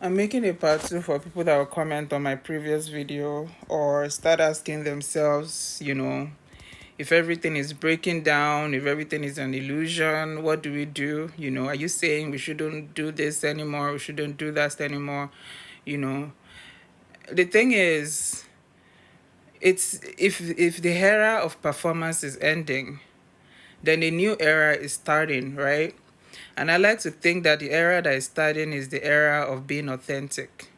I'm making a part two for people that will comment on my previous video or start asking themselves, if everything is breaking down, if everything is an illusion, what do we do? Are you saying we shouldn't do this anymore? We shouldn't do that anymore? You know, the thing is, it's if the era of performance is ending, then a new era is starting, right? And I like to think that the era that is starting is the era of being authentic.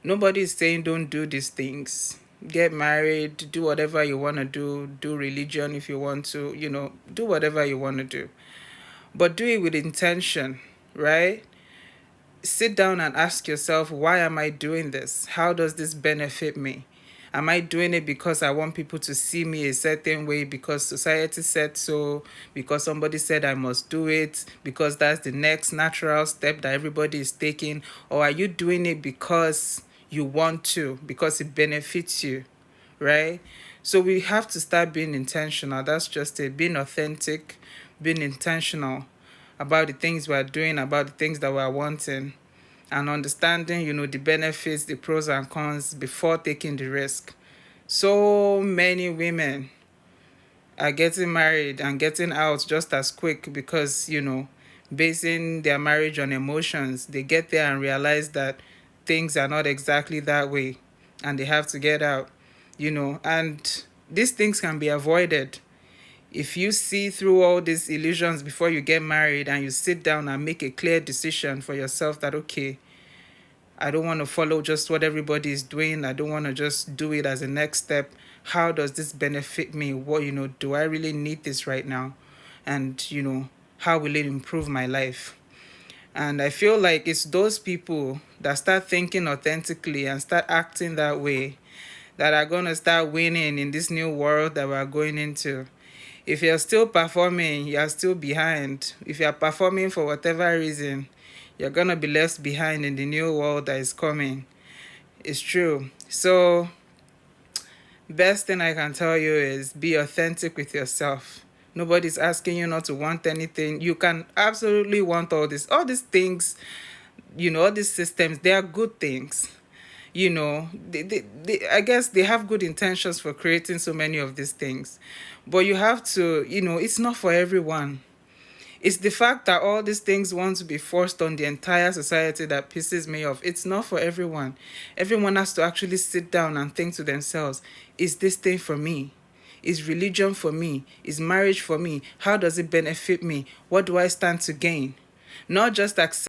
Nobody is saying don't do these things. Get married, do whatever you want to do religion if you want to, do whatever you want to do. But do it with intention, right? Sit down and ask yourself, why am I doing this? How does this benefit me? Am I doing it because I want people to see me a certain way, because society said so, because somebody said I must do it, because that's the next natural step that everybody is taking? Or are you doing it because you want to, because it benefits you, right? So we have to start being intentional. That's just it. Being authentic, being intentional about the things we're doing, about the things that we're wanting, and understanding, the benefits, the pros and cons before taking the risk. So many women are getting married and getting out just as quick because, basing their marriage on emotions, they get there and realize that things are not exactly that way and they have to get out, and these things can be avoided if you see through all these illusions before you get married and you sit down and make a clear decision for yourself that, okay, I don't want to follow just what everybody is doing. I don't want to just do it as a next step. How does this benefit me? What, do I really need this right now? And, how will it improve my life? And I feel like it's those people that start thinking authentically and start acting that way that are going to start winning in this new world that we're going into. If you're still performing, you're still behind. If you're performing for whatever reason, you're going to be left behind in the new world that is coming. It's true. So, best thing I can tell you is be authentic with yourself. Nobody's asking you not to want anything. You can absolutely want all this. All these things, all these systems, they are good things. I guess they have good intentions for creating so many of these things. But you have to, it's not for everyone. It's the fact that all these things want to be forced on the entire society that pisses me off. It's not for everyone. Everyone has to actually sit down and think to themselves, is this thing for me? Is religion for me? Is marriage for me? How does it benefit me? What do I stand to gain? Not just accept